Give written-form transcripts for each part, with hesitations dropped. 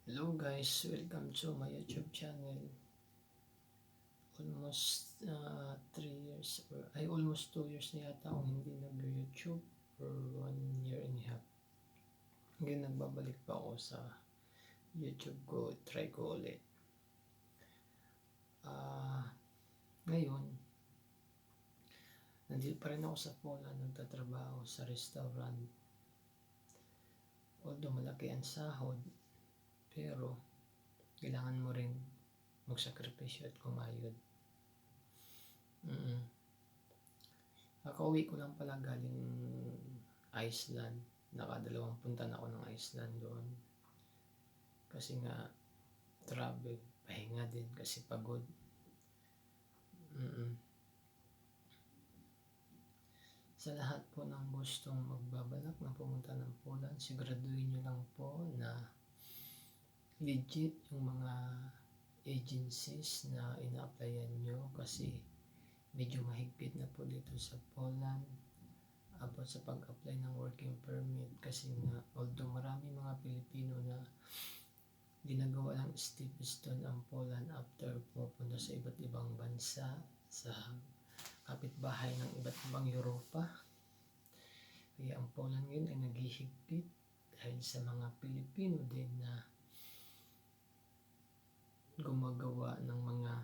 Hello guys, welcome to my YouTube channel. Almost 3 years or almost 2 years na yata akong hindi nag-YouTube for 1 year and a half. Ngayon nagbabalik pa ako sa YouTube ko, try ko ulit. Ngayon, nandito pa rin ako sa Poland, nagtatrabaho sa restaurant. Although malaki ang sahod, pero kailangan mo rin magsakripisyo at kumayod. Kakauwi ko lang pala galing Iceland. Nakadalawang punta na ako ng Iceland doon. Kasi nga, travel, pahinga din kasi pagod. Sa lahat po ng gustong magbabalak na pumunta ng Poland, siguraduhin nyo lang po na legit yung mga agencies na ina-applyan nyo kasi medyo mahigpit na po dito sa Poland about sa pag-apply ng working permit kasi nga although marami mga Pilipino na ginagawa ng stepping stone ang Poland after pupunta sa iba't ibang bansa sa kapitbahay ng iba't ibang Europa. Kaya ang Poland ngayon ay naghihigpit dahil sa mga Pilipino din na gumagawa ng mga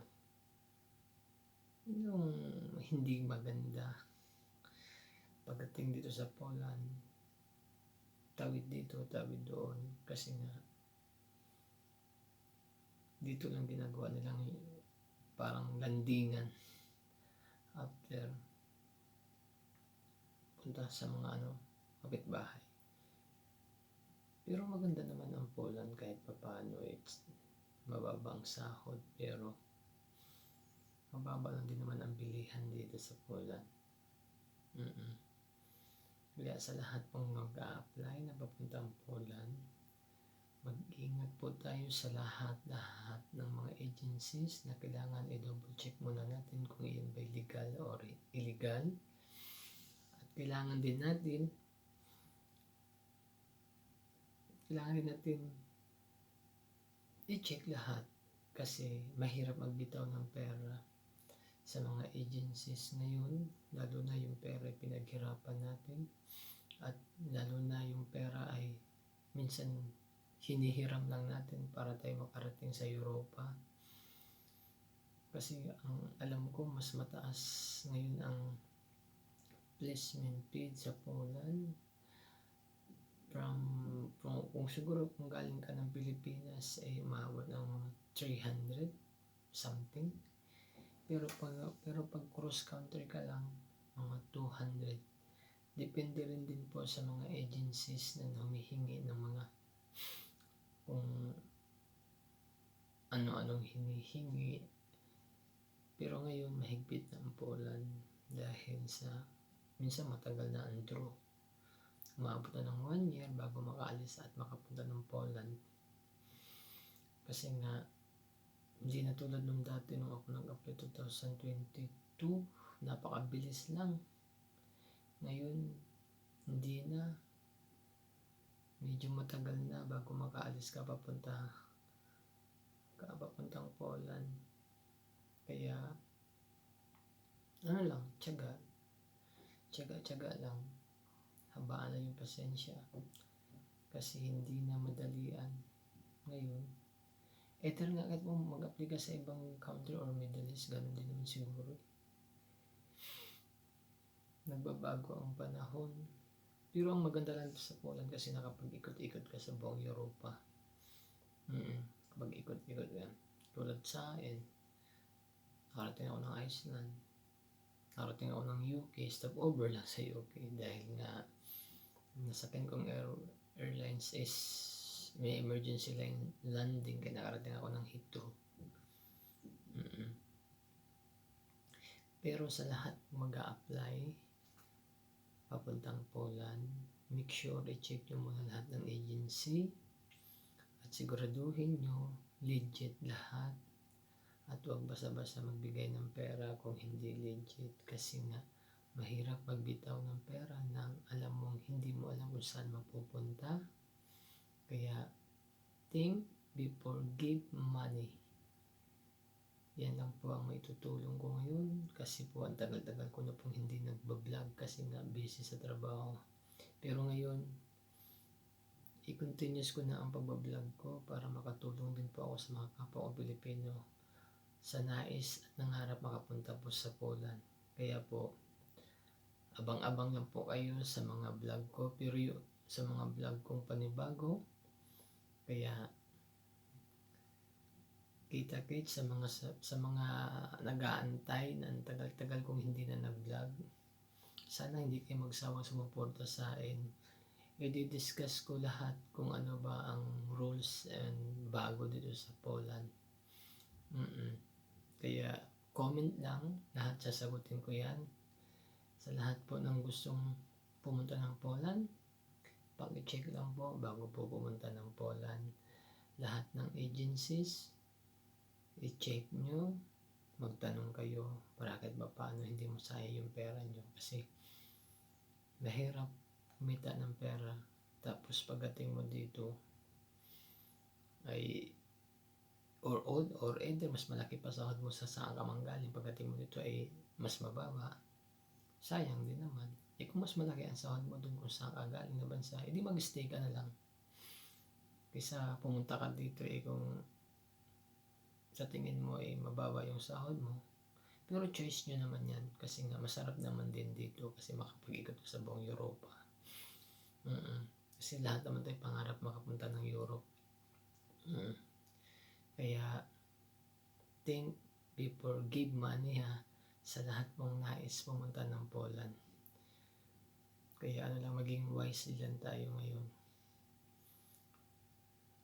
yung hindi maganda. Pagdating dito sa Poland, tawid dito, tawid doon kasi nga dito lang ginagawa nilang parang landingan after punta sa mga kapitbahay. Pero maganda naman ang Poland kahit papaano, it's mababang sahod pero mababa lang din naman ang bilihan dito sa Poland. Kaya sa lahat pong mag-a-apply na papuntang Poland, mag-ingat po tayo sa lahat ng mga agencies na kailangan i-double check muna natin kung iyon ba legal or illegal. At kailangan din natin i-check lahat kasi mahirap magbitaw ng pera sa mga agencies ngayon, lalo na yung pera ay pinaghirapan natin at lalo na yung pera ay minsan hinihiram lang natin para tayo makarating sa Europa. Kasi ang alam ko mas mataas ngayon ang placement fee sa Poland kung siguro kung galing ka ng Pilipinas ay umabot ng 300 something. Pero pag cross country ka lang, mga 200. Depende rin din po sa mga agencies na humihingi ng mga kung ano-anong hinihingi. Pero ngayon mahigpit na ang Poland dahil sa minsan matagal na ang draw. Umabot na ng 1 year bago makaalis at makapunta ng Poland. Kasi nga hindi na tulad nung dati nung ako nag-apply 2022, napakabilis lang. Ngayon, hindi na. Medyo matagal na bago makaalis ka papuntang Poland. Kaya, tiyaga lang. Habaan lang yung pasensya. Kasi hindi na madalian. Ngayon, ether nga kahit mo mag-apply ka sa ibang country or Middle East, ganun din naman siguro. Nagbabago ang panahon. Pero ang maganda lang sa Poland kasi nakapag-ikot-ikot ka sa buong Europa. Kapag-ikot-ikot yan. Tulad sa akin, nakarating ako ng Iceland. Nakarating ako ng UK, stopover lang sa UK dahil nga nasakyan kong airlines is may emergency landing kaya nakarating ako ng Heathrow. Pero sa lahat mag-a-apply papuntang Poland, make sure i-check nyo muna lahat ng agency at siguraduhin nyo legit lahat at huwag basta-basta magbigay ng pera kung hindi legit kasi nga mahirap magbitaw ng pera nang hindi mo alam kung saan mapupunta. Kaya think before give money. Yan lang po ang maitutulong ko ngayon kasi po ang tagal-tagal ko na pong hindi nagbablog kasi nga busy sa trabaho. Pero ngayon, i-continuous ko na ang pagbablog ko para makatulong din po ako sa mga kapwa ko Pilipino sa nais at nangarap makapunta po sa Poland. Kaya po, abang-abang lang po kayo sa mga vlog ko, pero sa mga vlog kong panibago. Kaya kita-kits sa mga nag-aantay na ang tagal-tagal kong hindi na nag-vlog. Sana hindi kayo magsawang sumuporta sa akin. I-discuss ko lahat kung ano ba ang rules and bago dito sa Poland. Kaya comment lang, lahat sasagutin ko yan. Sa lahat po ng gustong pumunta ng Poland, pag-check lang po bago po pumunta ng Poland. Lahat ng agencies, i-check nyo, magtanong kayo para kahit ba paano hindi masayang yung pera nyo. Kasi mahirap kumita ng pera, tapos pagdating mo dito ay or either mas malaki pa sahod mo sa saan ka manggaling, pagdating mo dito ay mas mababa. Sayang din naman. Kung mas malaki ang sahod mo dun kung saan ka galing na bansa, edi mag-stay ka na lang. Kaysa pumunta ka dito kung sa tingin mo mababa yung sahod mo. Pero choice nyo naman yan kasi nga masarap naman din dito kasi makapag-ikot sa buong Europa. Kasi lahat naman tayo pangarap makapunta ng Europe. Kaya think before give money sa lahat mong nais pumunta ng Poland. Kaya maging wise lang tayo ngayon.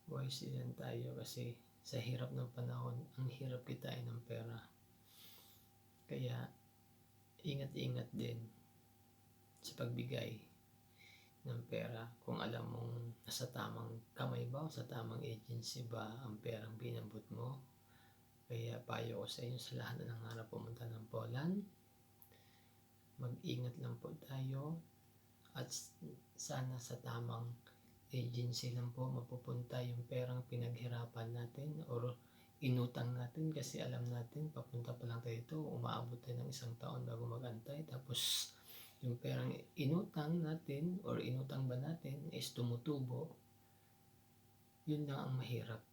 Wise lang tayo kasi sa hirap ng panahon, ang hirap kitain ng pera. Kaya ingat-ingat din sa pagbigay ng pera kung alam mong nasa tamang kamay ba o sa tamang agency ba ang perang binabot mo. Kaya payo ko sa inyo sa lahat na nangarap pumunta ng Poland, mag-ingat lang po tayo at sana sa tamang agency lang po mapupunta yung perang pinaghirapan natin or inutang natin kasi alam natin papunta pa lang tayo dito, umaabot tayo ng 1 taon bago magantay, tapos yung perang inutang natin or inutang ba natin is tumutubo. Yun lang ang mahirap.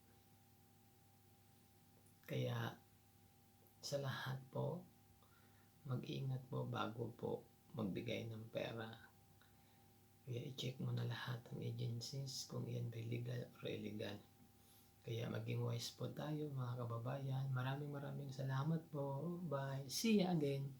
Kaya sa lahat po, mag-ingat po bago po magbigay ng pera. Kaya i-check mo na lahat ng agencies kung yan ba legal or illegal. Kaya maging wise po tayo mga kababayan. Maraming salamat po. Bye. See you again.